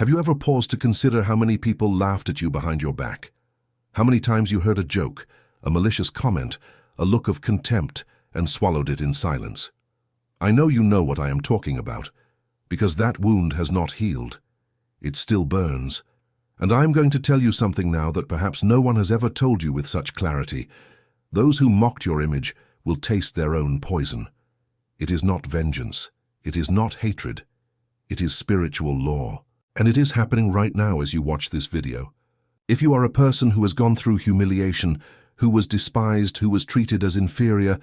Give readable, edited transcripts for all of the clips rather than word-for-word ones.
Have you ever paused to consider how many people laughed at you behind your back? How many times you heard a joke, a malicious comment, a look of contempt, and swallowed it in silence? I know you know what I am talking about, because that wound has not healed. It still burns. And I am going to tell you something now that perhaps no one has ever told you with such clarity. Those who mocked your image will taste their own poison. It is not vengeance. It is not hatred. It is spiritual law. And it is happening right now as you watch this video. If you are a person who has gone through humiliation, who was despised, who was treated as inferior,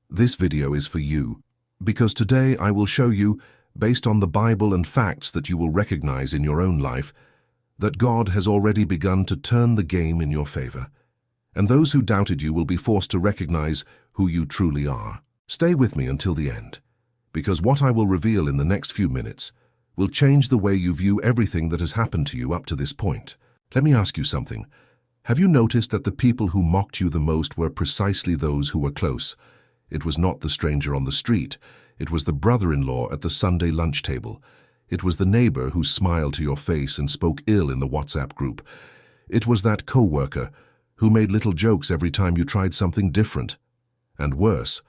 this video is for you. Because today I will show you, based on the Bible and facts that you will recognize in your own life, that God has already begun to turn the game in your favor. And those who doubted you will be forced to recognize who you truly are. Stay with me until the end, because what I will reveal in the next few minutes will change the way you view everything that has happened to you up to this point. Let me ask you something. Have you noticed that the people who mocked you the most were precisely those who were close? It was not the stranger on the street. It was the brother-in-law at the Sunday lunch table. It was the neighbor who smiled to your face and spoke ill in the WhatsApp group. It was that co-worker who made little jokes every time you tried something different. And worse,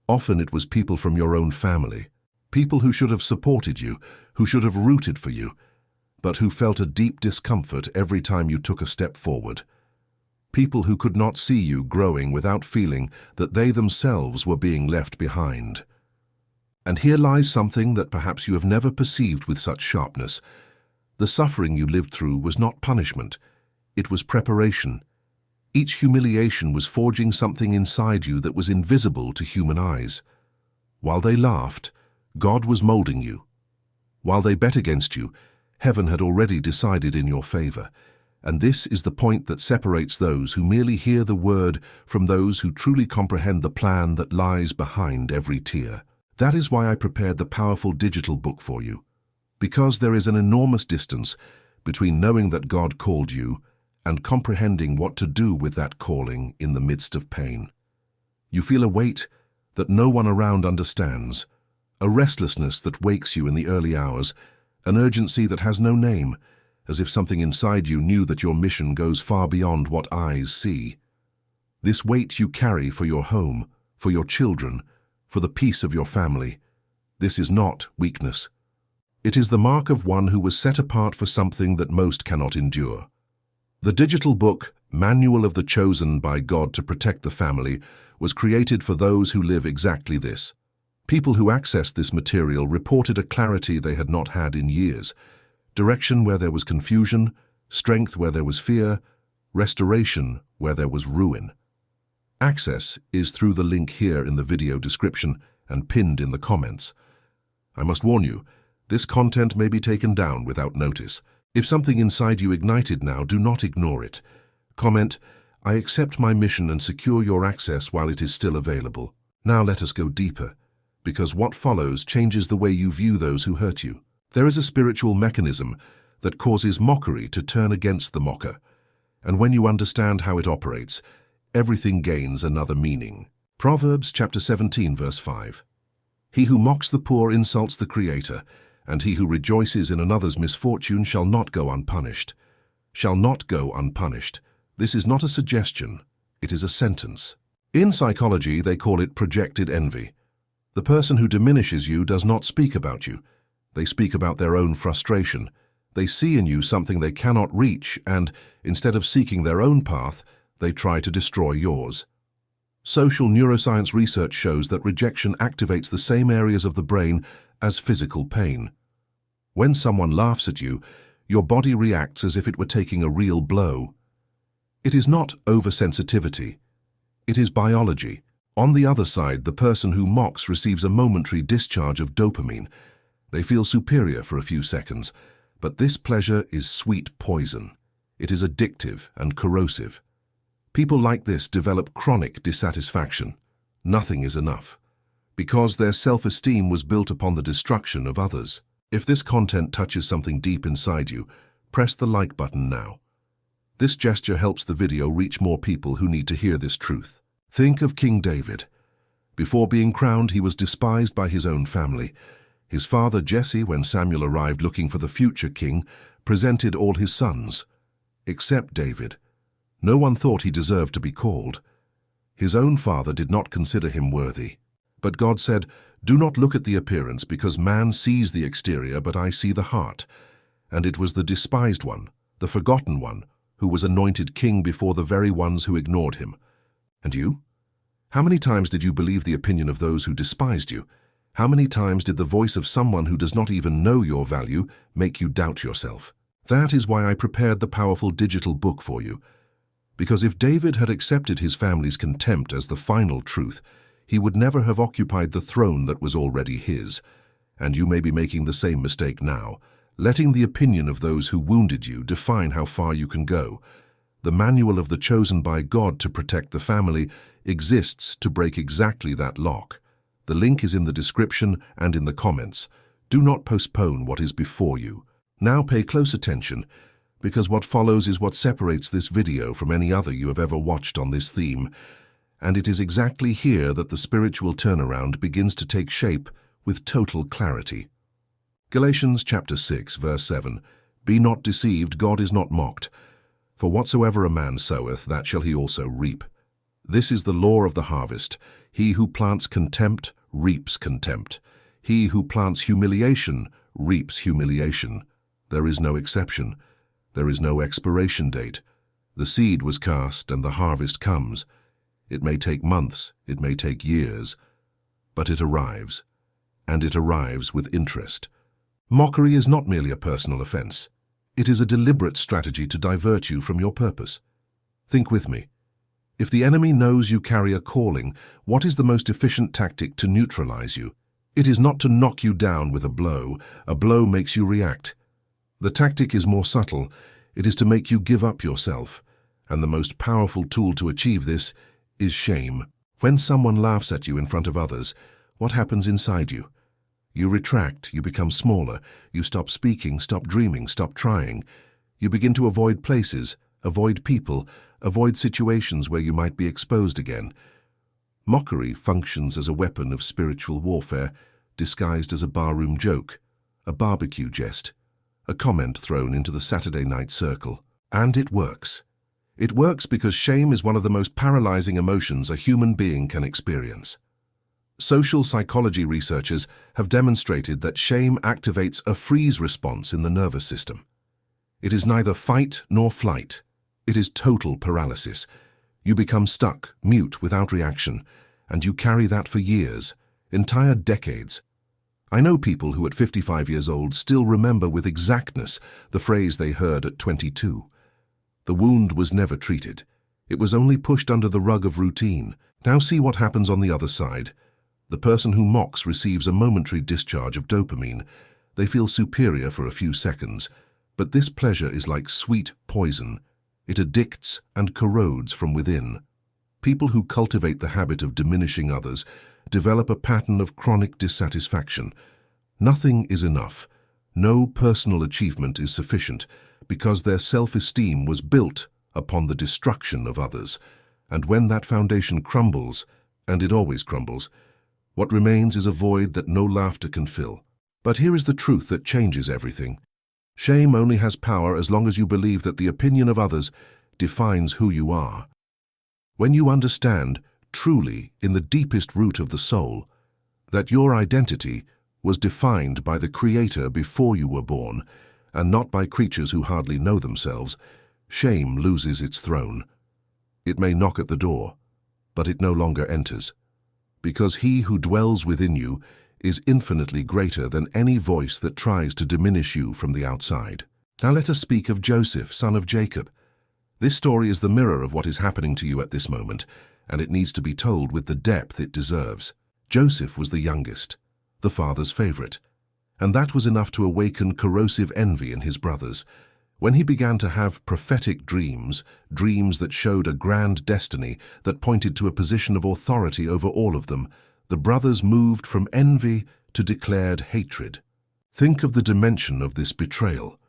often it was people from your own family. People who should have supported you, who should have rooted for you, but who felt a deep discomfort every time you took a step forward. People who could not see you growing without feeling that they themselves were being left behind. And here lies something that perhaps you have never perceived with such sharpness. The suffering you lived through was not punishment. It was preparation. Each humiliation was forging something inside you that was invisible to human eyes. While they laughed, God was molding you. While they bet against you, heaven had already decided in your favor. And this is the point that separates those who merely hear the word from those who truly comprehend the plan that lies behind every tear. That is why I prepared the powerful digital book for you. Because there is an enormous distance between knowing that God called you and comprehending what to do with that calling in the midst of pain. You feel a weight that no one around understands, a restlessness that wakes you in the early hours, an urgency that has no name, as if something inside you knew that your mission goes far beyond what eyes see. This weight you carry for your home, for your children, for the peace of your family. This is not weakness. It is the mark of one who was set apart for something that most cannot endure. The digital book, Manual of the Chosen by God to Protect the Family, was created for those who live exactly this. People who accessed this material reported a clarity they had not had in years, direction where there was confusion, strength where there was fear, restoration where there was ruin. Access is through the link here in the video description and pinned in the comments. I must warn you, this content may be taken down without notice. If something inside you ignited now, do not ignore it. Comment, "I accept my mission and secure your access while it is still available." Now let us go deeper, because what follows changes the way you view those who hurt you. There is a spiritual mechanism that causes mockery to turn against the mocker, and when you understand how it operates, everything gains another meaning. Proverbs chapter 17 verse 5. He who mocks the poor insults the Creator, and he who rejoices in another's misfortune shall not go unpunished. Shall not go unpunished. This is not a suggestion, it is a sentence. In psychology, they call it projected envy. The person who diminishes you does not speak about you. They speak about their own frustration. They see in you something they cannot reach, and instead of seeking their own path, they try to destroy yours. Social neuroscience research shows that rejection activates the same areas of the brain as physical pain. When someone laughs at you, your body reacts as if it were taking a real blow. It is not oversensitivity. It is biology. On the other side, the person who mocks receives a momentary discharge of dopamine. They feel superior for a few seconds, but this pleasure is sweet poison. It is addictive and corrosive. People like this develop chronic dissatisfaction. Nothing is enough, because their self-esteem was built upon the destruction of others. If this content touches something deep inside you, press the like button now. This gesture helps the video reach more people who need to hear this truth. Think of King David. Before being crowned, he was despised by his own family. His father Jesse, when Samuel arrived looking for the future king, presented all his sons, except David. No one thought he deserved to be called. His own father did not consider him worthy. But God said, "Do not look at the appearance, because man sees the exterior, but I see the heart." And it was the despised one, the forgotten one, who was anointed king before the very ones who ignored him. And you? How many times did you believe the opinion of those who despised you? How many times did the voice of someone who does not even know your value make you doubt yourself? That is why I prepared the powerful digital book for you. Because if David had accepted his family's contempt as the final truth, he would never have occupied the throne that was already his. And you may be making the same mistake now, letting the opinion of those who wounded you define how far you can go. The manual of the chosen by God to protect the family exists to break exactly that lock. The link is in the description and in the comments. Do not postpone what is before you. Now pay close attention, because what follows is what separates this video from any other you have ever watched on this theme. And it is exactly here that the spiritual turnaround begins to take shape with total clarity. Galatians chapter 6, verse 7. Be not deceived, God is not mocked. For whatsoever a man soweth, that shall he also reap. This is the law of the harvest. He who plants contempt reaps contempt. He who plants humiliation reaps humiliation. There is no exception. There is no expiration date. The seed was cast and the harvest comes. It may take months, it may take years, but it arrives, and it arrives with interest. Mockery is not merely a personal offense. It is a deliberate strategy to divert you from your purpose. Think with me. If the enemy knows you carry a calling, what is the most efficient tactic to neutralize you? It is not to knock you down with a blow. A blow makes you react. The tactic is more subtle. It is to make you give up yourself. And the most powerful tool to achieve this is shame. When someone laughs at you in front of others, what happens inside you? You retract, you become smaller, you stop speaking, stop dreaming, stop trying. You begin to avoid places, avoid people, avoid situations where you might be exposed again. Mockery functions as a weapon of spiritual warfare, disguised as a barroom joke, a barbecue jest, a comment thrown into the Saturday night circle. And it works. It works because shame is one of the most paralyzing emotions a human being can experience. Social psychology researchers have demonstrated that shame activates a freeze response in the nervous system. It is neither fight nor flight. It is total paralysis. You become stuck, mute, without reaction, and you carry that for years, entire decades. I know people who at 55 years old still remember with exactness the phrase they heard at 22. The wound was never treated. It was only pushed under the rug of routine. Now see what happens on the other side. The person who mocks receives a momentary discharge of dopamine. They feel superior for a few seconds, but this pleasure is like sweet poison. It addicts and corrodes from within. People who cultivate the habit of diminishing others develop a pattern of chronic dissatisfaction. Nothing is enough. No personal achievement is sufficient, because their self-esteem was built upon the destruction of others. And when that foundation crumbles, and it always crumbles, what remains is a void that no laughter can fill. But here is the truth that changes everything. Shame only has power as long as you believe that the opinion of others defines who you are. When you understand, truly, in the deepest root of the soul, that your identity was defined by the Creator before you were born, and not by creatures who hardly know themselves, shame loses its throne. It may knock at the door, but it no longer enters, because he who dwells within you is infinitely greater than any voice that tries to diminish you from the outside. Now let us speak of Joseph, son of Jacob. This story is the mirror of what is happening to you at this moment, and it needs to be told with the depth it deserves. Joseph was the youngest, the father's favorite, and that was enough to awaken corrosive envy in his brothers. When he began to have prophetic dreams, dreams that showed a grand destiny that pointed to a position of authority over all of them, the brothers moved from envy to declared hatred. Think of the dimension of this betrayal.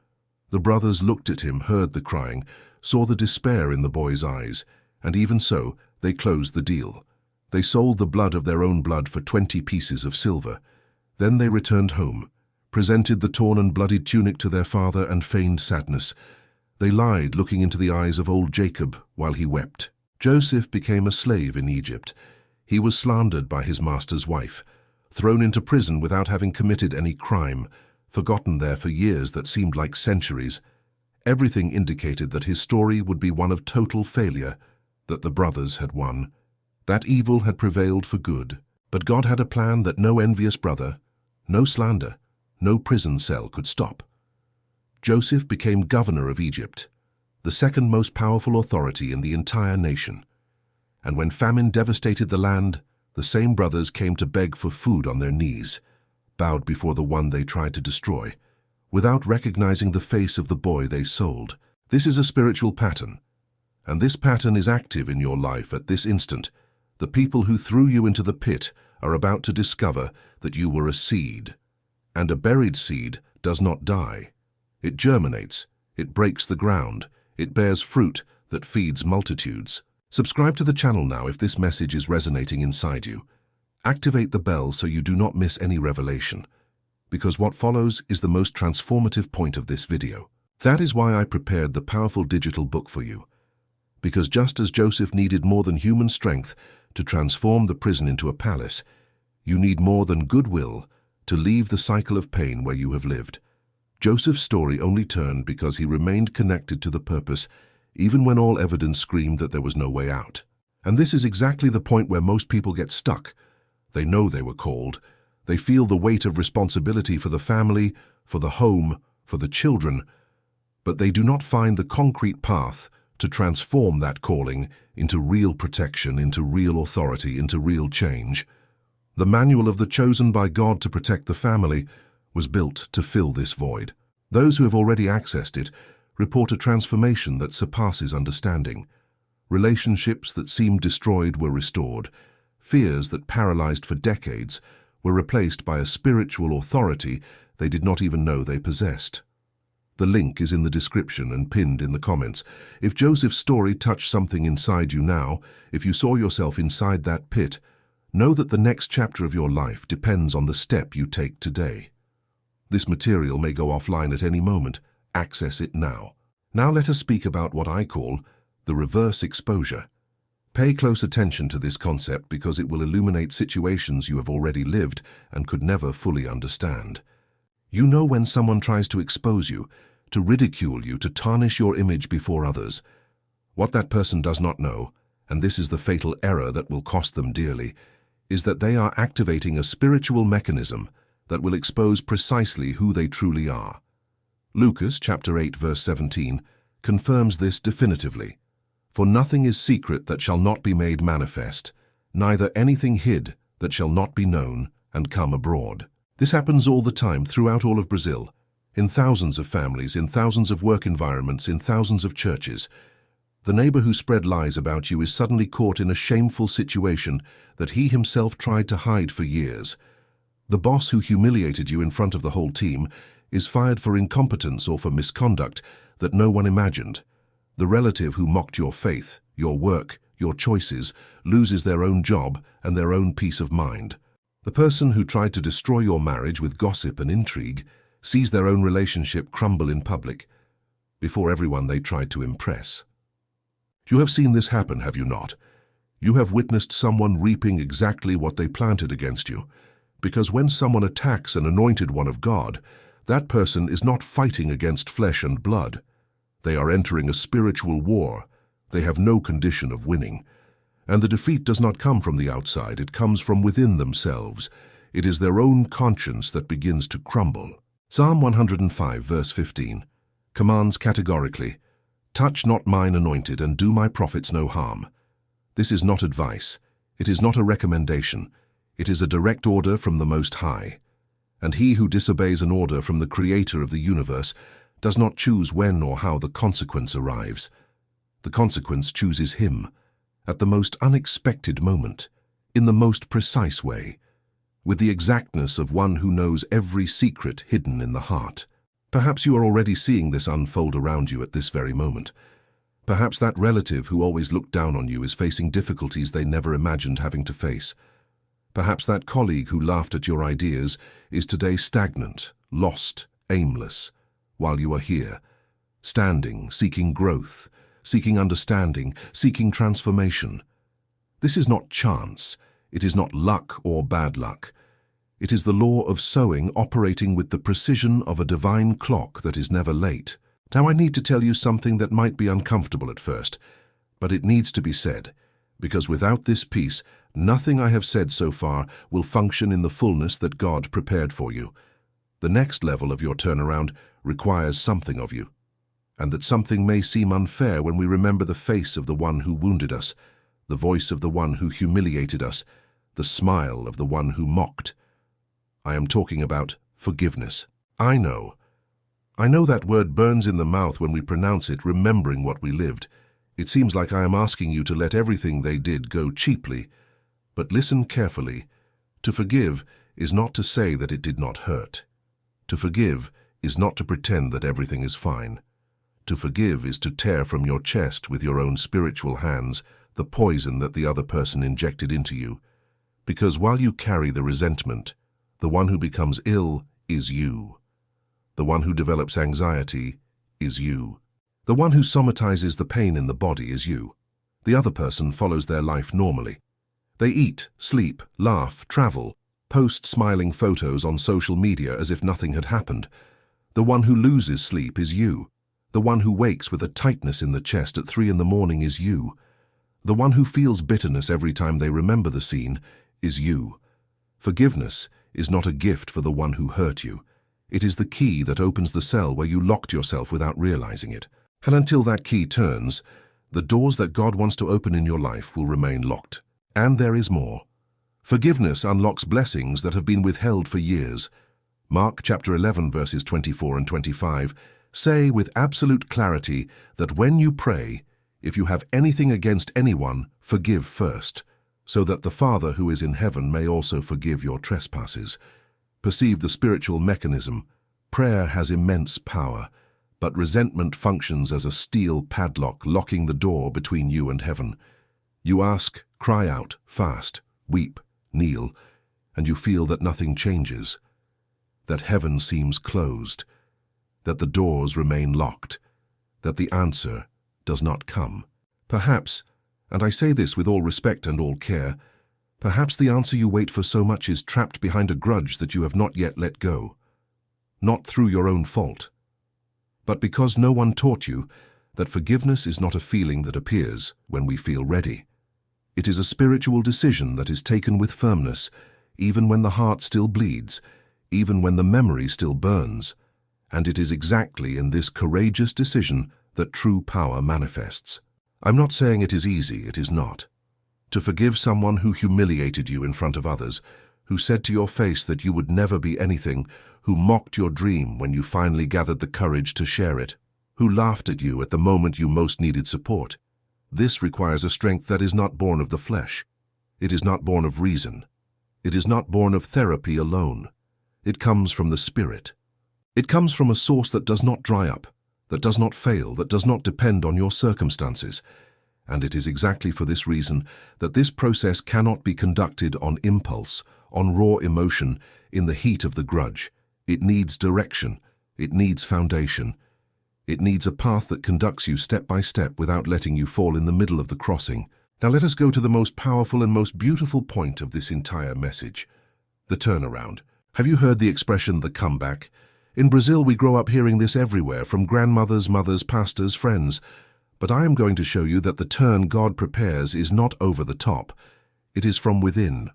The brothers looked at him, heard the crying, saw the despair in the boy's eyes, and even so, they closed the deal. They sold the blood of their own blood for 20 pieces of silver. Then they returned home, presented the torn and bloodied tunic to their father and feigned sadness. They lied, looking into the eyes of old Jacob while he wept. Joseph became a slave in Egypt. He was slandered by his master's wife, thrown into prison without having committed any crime, forgotten there for years that seemed like centuries. Everything indicated that his story would be one of total failure, that the brothers had won, that evil had prevailed for good. But God had a plan that no envious brother, no slander, no prison cell could stop. Joseph became governor of Egypt, the second most powerful authority in the entire nation. And when famine devastated the land, the same brothers came to beg for food on their knees, bowed before the one they tried to destroy, without recognizing the face of the boy they sold. This is a spiritual pattern, and this pattern is active in your life at this instant. The people who threw you into the pit are about to discover that you were a seed, and a buried seed does not die. It germinates, it breaks the ground, it bears fruit that feeds multitudes. Subscribe to the channel now if this message is resonating inside you. Activate the bell so you do not miss any revelation, because what follows is the most transformative point of this video. That is why I prepared the powerful digital book for you. Because just as Joseph needed more than human strength to transform the prison into a palace, you need more than goodwill to leave the cycle of pain where you have lived. Joseph's story only turned because he remained connected to the purpose, even when all evidence screamed that there was no way out. And this is exactly the point where most people get stuck. They know they were called. They feel the weight of responsibility for the family, for the home, for the children, but they do not find the concrete path to transform that calling into real protection, into real authority, into real change. The manual of the chosen by God to protect the family was built to fill this void. Those who have already accessed it report a transformation that surpasses understanding. Relationships that seemed destroyed were restored. Fears that paralyzed for decades were replaced by a spiritual authority they did not even know they possessed. The link is in the description and pinned in the comments. If Joseph's story touched something inside you now, if you saw yourself inside that pit, know that the next chapter of your life depends on the step you take today. This material may go offline at any moment. Access it now. Now let us speak about what I call the reverse exposure. Pay close attention to this concept because it will illuminate situations you have already lived and could never fully understand. You know when someone tries to expose you, to ridicule you, to tarnish your image before others. What that person does not know, and this is the fatal error that will cost them dearly, is that they are activating a spiritual mechanism that will expose precisely who they truly are. Lucas chapter 8 verse 17 confirms this definitively. For nothing is secret that shall not be made manifest, neither anything hid that shall not be known and come abroad. This happens all the time throughout all of Brazil, in thousands of families, in thousands of work environments, in thousands of churches. The neighbor who spread lies about you is suddenly caught in a shameful situation that he himself tried to hide for years. The boss who humiliated you in front of the whole team is fired for incompetence or for misconduct that no one imagined. The relative who mocked your faith, your work, your choices, loses their own job and their own peace of mind. The person who tried to destroy your marriage with gossip and intrigue sees their own relationship crumble in public, before everyone they tried to impress. You have seen this happen, have you not? You have witnessed someone reaping exactly what they planted against you, because when someone attacks an anointed one of God, that person is not fighting against flesh and blood. They are entering a spiritual war. They have no condition of winning. And the defeat does not come from the outside, it comes from within themselves. It is their own conscience that begins to crumble. Psalm 105 verse 15 commands categorically, "Touch not mine anointed, and do my prophets no harm." This is not advice. It is not a recommendation. It is a direct order from the Most High. And he who disobeys an order from the Creator of the universe does not choose when or how the consequence arrives. The consequence chooses him, at the most unexpected moment, in the most precise way, with the exactness of one who knows every secret hidden in the heart. Perhaps you are already seeing this unfold around you at this very moment. Perhaps that relative who always looked down on you is facing difficulties they never imagined having to face. Perhaps that colleague who laughed at your ideas is today stagnant, lost, aimless, while you are here, standing, seeking growth, seeking understanding, seeking transformation. This is not chance. It is not luck or bad luck. It is the law of sowing operating with the precision of a divine clock that is never late. Now I need to tell you something that might be uncomfortable at first, but it needs to be said, because without this peace, nothing I have said so far will function in the fullness that God prepared for you. The next level of your turnaround requires something of you, and that something may seem unfair when we remember the face of the one who wounded us, the voice of the one who humiliated us, the smile of the one who mocked. I am talking about forgiveness. I know that word burns in the mouth when we pronounce it, remembering what we lived. It seems like I am asking you to let everything they did go cheaply. But listen carefully. To forgive is not to say that it did not hurt. To forgive is not to pretend that everything is fine. To forgive is to tear from your chest with your own spiritual hands the poison that the other person injected into you. Because while you carry the resentment, the one who becomes ill is you. The one who develops anxiety is you. The one who somatizes the pain in the body is you. The other person follows their life normally. They eat, sleep, laugh, travel, post smiling photos on social media as if nothing had happened. The one who loses sleep is you. The one who wakes with a tightness in the chest at 3 a.m. is you. The one who feels bitterness every time they remember the scene is you. Forgiveness is not a gift for the one who hurt you. It is the key that opens the cell where you locked yourself without realizing it. And until that key turns, the doors that God wants to open in your life will remain locked. And there is more. Forgiveness unlocks blessings that have been withheld for years. Mark chapter 11 verses 24 and 25 say with absolute clarity that when you pray, if you have anything against anyone, forgive first, so that the Father who is in heaven may also forgive your trespasses. Perceive the spiritual mechanism. Prayer has immense power, but resentment functions as a steel padlock locking the door between you and heaven. You ask, cry out, fast, weep, kneel, and you feel that nothing changes, that heaven seems closed, that the doors remain locked, that the answer does not come. Perhaps, and I say this with all respect and all care, perhaps the answer you wait for so much is trapped behind a grudge that you have not yet let go. Not through your own fault, but because no one taught you that forgiveness is not a feeling that appears when we feel ready. It is a spiritual decision that is taken with firmness, even when the heart still bleeds, even when the memory still burns. And it is exactly in this courageous decision that true power manifests. I'm not saying it is easy, it is not. To forgive someone who humiliated you in front of others, who said to your face that you would never be anything, who mocked your dream when you finally gathered the courage to share it, who laughed at you at the moment you most needed support. This requires a strength that is not born of the flesh. It is not born of reason. It is not born of therapy alone. It comes from the Spirit. It comes from a source that does not dry up, that does not fail, that does not depend on your circumstances. And it is exactly for this reason that this process cannot be conducted on impulse, on raw emotion, in the heat of the grudge. It needs direction. It needs foundation. It needs a path that conducts you step by step without letting you fall in the middle of the crossing. Now let us go to the most powerful and most beautiful point of this entire message, the turnaround. Have you heard the expression, the comeback? In Brazil, we grow up hearing this everywhere, from grandmothers, mothers, pastors, friends. But I am going to show you that the turn God prepares is not over the top. It is from within.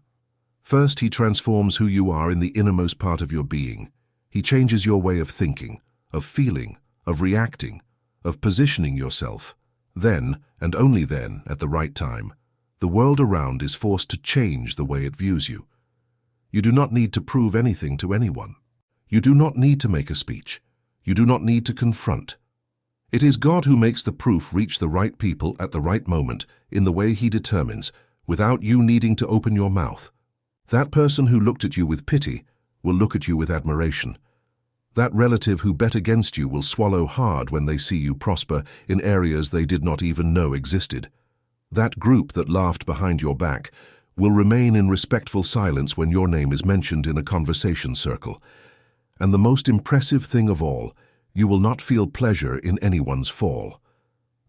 First, He transforms who you are in the innermost part of your being. He changes your way of thinking, of feeling, of reacting, of positioning yourself. Then, and only then, at the right time, the world around is forced to change the way it views you. You do not need to prove anything to anyone. You do not need to make a speech. You do not need to confront. It is God who makes the proof reach the right people at the right moment in the way He determines, without you needing to open your mouth. That person who looked at you with pity will look at you with admiration. That relative who bet against you will swallow hard when they see you prosper in areas they did not even know existed. That group that laughed behind your back will remain in respectful silence when your name is mentioned in a conversation circle. And the most impressive thing of all, you will not feel pleasure in anyone's fall.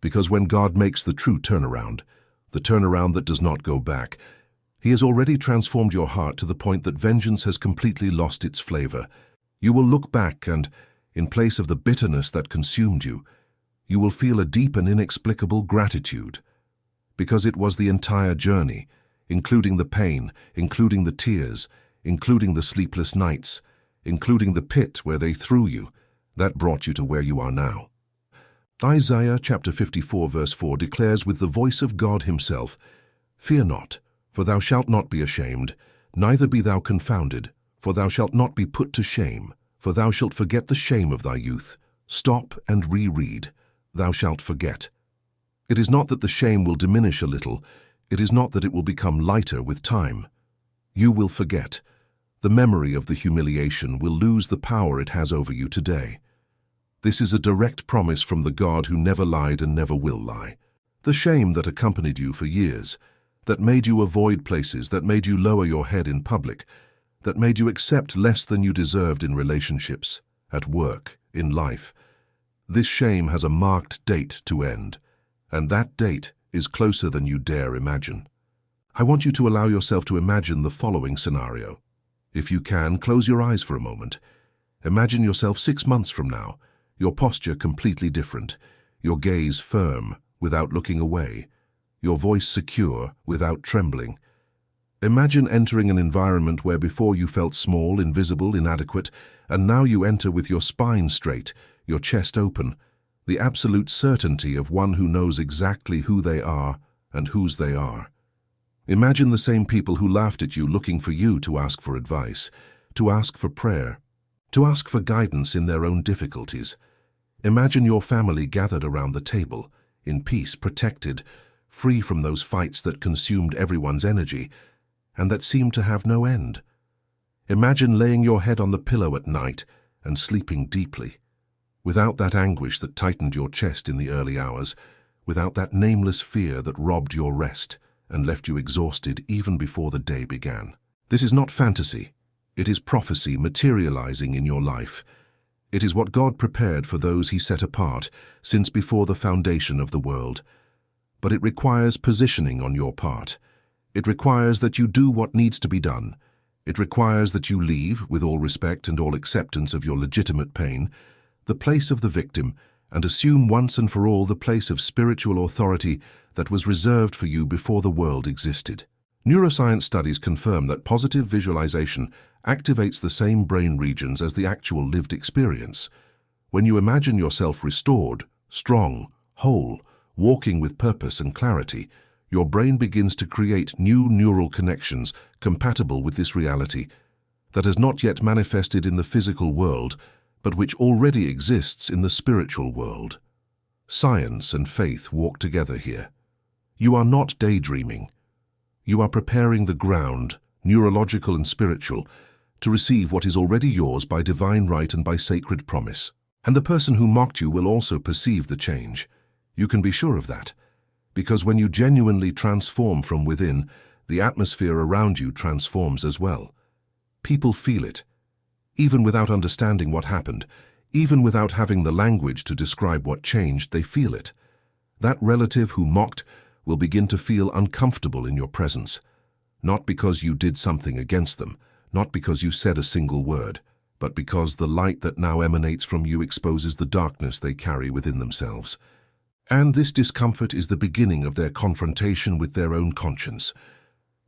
Because when God makes the true turnaround, the turnaround that does not go back, He has already transformed your heart to the point that vengeance has completely lost its flavor. You will look back and, in place of the bitterness that consumed you, you will feel a deep and inexplicable gratitude. Because it was the entire journey, including the pain, including the tears, including the sleepless nights, including the pit where they threw you, that brought you to where you are now. Isaiah chapter 54 verse 4 declares with the voice of God Himself, "Fear not, for thou shalt not be ashamed, neither be thou confounded, for thou shalt not be put to shame, for thou shalt forget the shame of thy youth. Stop and reread, thou shalt forget." It is not that the shame will diminish a little, it is not that it will become lighter with time. You will forget. The memory of the humiliation will lose the power it has over you today. This is a direct promise from the God who never lied and never will lie. The shame that accompanied you for years, that made you avoid places, that made you lower your head in public, that made you accept less than you deserved in relationships, at work, in life. This shame has a marked date to end, and that date is closer than you dare imagine. I want you to allow yourself to imagine the following scenario. If you can, close your eyes for a moment. Imagine yourself 6 months from now, your posture completely different, your gaze firm without looking away, your voice secure without trembling. Imagine entering an environment where before you felt small, invisible, inadequate, and now you enter with your spine straight, your chest open, the absolute certainty of one who knows exactly who they are and whose they are. Imagine the same people who laughed at you looking for you to ask for advice, to ask for prayer, to ask for guidance in their own difficulties. Imagine your family gathered around the table, in peace, protected, free from those fights that consumed everyone's energy and that seemed to have no end. Imagine laying your head on the pillow at night and sleeping deeply, without that anguish that tightened your chest in the early hours, without that nameless fear that robbed your rest and left you exhausted even before the day began. This is not fantasy. It is prophecy materializing in your life. It is what God prepared for those He set apart since before the foundation of the world. But it requires positioning on your part. It requires that you do what needs to be done. It requires that you leave, with all respect and all acceptance of your legitimate pain, the place of the victim and assume once and for all the place of spiritual authority that was reserved for you before the world existed. Neuroscience studies confirm that positive visualization activates the same brain regions as the actual lived experience. When you imagine yourself restored, strong, whole, walking with purpose and clarity, your brain begins to create new neural connections compatible with this reality that has not yet manifested in the physical world, but which already exists in the spiritual world. Science and faith walk together here. You are not daydreaming. You are preparing the ground, neurological and spiritual, to receive what is already yours by divine right and by sacred promise. And the person who mocked you will also perceive the change. You can be sure of that, because when you genuinely transform from within, the atmosphere around you transforms as well. People feel it, even without understanding what happened, even without having the language to describe what changed, they feel it. That relative who mocked will begin to feel uncomfortable in your presence, not because you did something against them, not because you said a single word, but because the light that now emanates from you exposes the darkness they carry within themselves. And this discomfort is the beginning of their confrontation with their own conscience.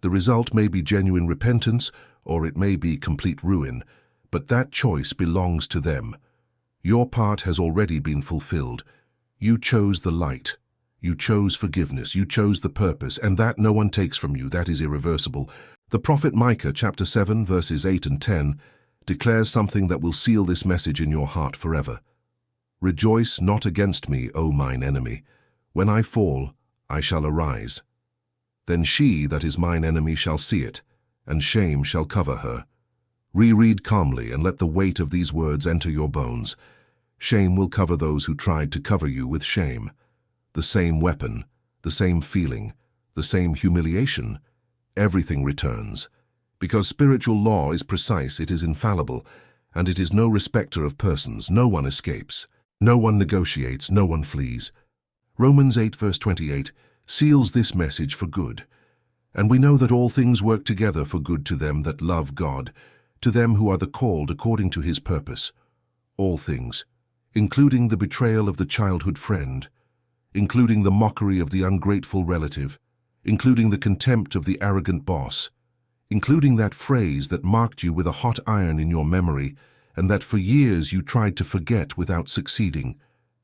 The result may be genuine repentance, or it may be complete ruin, but that choice belongs to them. Your part has already been fulfilled. You chose the light. You chose forgiveness. You chose the purpose, and that no one takes from you. That is irreversible. The prophet Micah, chapter 7, verses 8 and 10, declares something that will seal this message in your heart forever. Rejoice not against me, O mine enemy. When I fall, I shall arise. Then she that is mine enemy shall see it, and shame shall cover her. Reread calmly, and let the weight of these words enter your bones. Shame will cover those who tried to cover you with shame. The same weapon, the same feeling, the same humiliation, everything returns. Because spiritual law is precise, it is infallible, and it is no respecter of persons. No one escapes. No one negotiates. No one flees. Romans 8 verse 28 seals this message for good. And we know that all things work together for good to them that love God, to them who are the called according to his purpose. All things, including the betrayal of the childhood friend, including the mockery of the ungrateful relative, including the contempt of the arrogant boss, including that phrase that marked you with a hot iron in your memory and that for years you tried to forget without succeeding.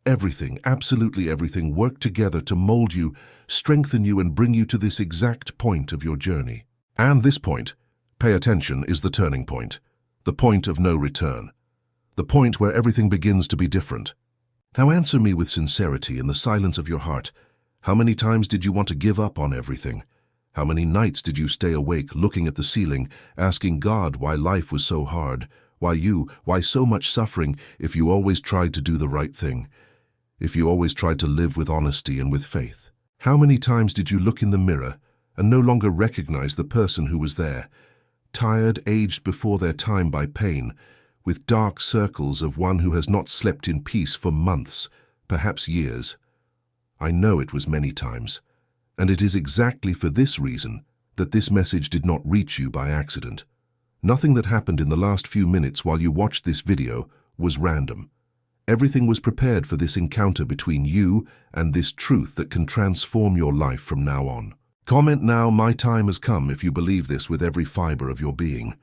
Everything, absolutely everything, worked together to mold you, strengthen you, and bring you to this exact point of your journey. And this point, pay attention, is the turning point, the point of no return, the point where everything begins to be different. Now answer me with sincerity in the silence of your heart. How many times did you want to give up on everything? How many nights did you stay awake looking at the ceiling, asking God why life was so hard, why so much suffering if you always tried to do the right thing? If you always tried to live with honesty and with faith? How many times did you look in the mirror and no longer recognize the person who was there, tired, aged before their time by pain, with dark circles of one who has not slept in peace for months, perhaps years? I know it was many times, and it is exactly for this reason that this message did not reach you by accident. Nothing that happened in the last few minutes while you watched this video was random. Everything was prepared for this encounter between you and this truth that can transform your life from now on. Comment now, "My time has come," if you believe this with every fiber of your being.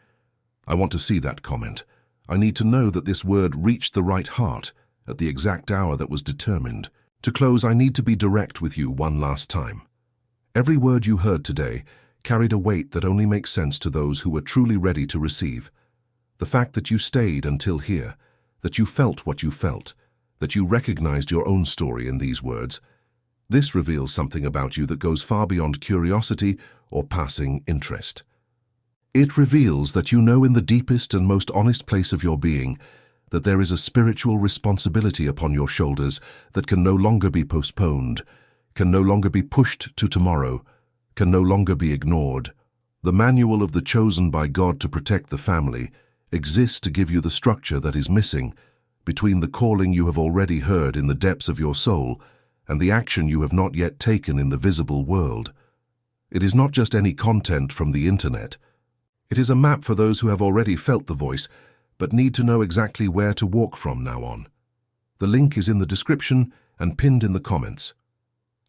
I want to see that comment. I need to know that this word reached the right heart at the exact hour that was determined. To close, I need to be direct with you one last time. Every word you heard today carried a weight that only makes sense to those who were truly ready to receive. The fact that you stayed until here, that you felt what you felt, that you recognized your own story in these words, this reveals something about you that goes far beyond curiosity or passing interest. It reveals that you know in the deepest and most honest place of your being that there is a spiritual responsibility upon your shoulders that can no longer be postponed, can no longer be pushed to tomorrow, can no longer be ignored. The manual of the chosen by God to protect the family exists to give you the structure that is missing between the calling you have already heard in the depths of your soul and the action you have not yet taken in the visible world. It is not just any content from the internet. It is a map for those who have already felt the voice but need to know exactly where to walk from now on. The link is in the description and pinned in the comments.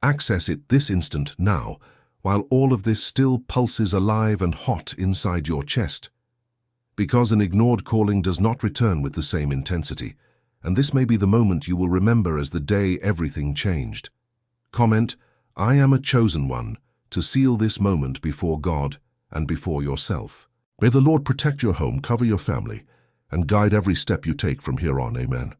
Access it this instant now, while all of this still pulses alive and hot inside your chest. Because an ignored calling does not return with the same intensity, and this may be the moment you will remember as the day everything changed. Comment, "I am a chosen one," to seal this moment before God and before yourself. May the Lord protect your home, cover your family, and guide every step you take from here on. Amen.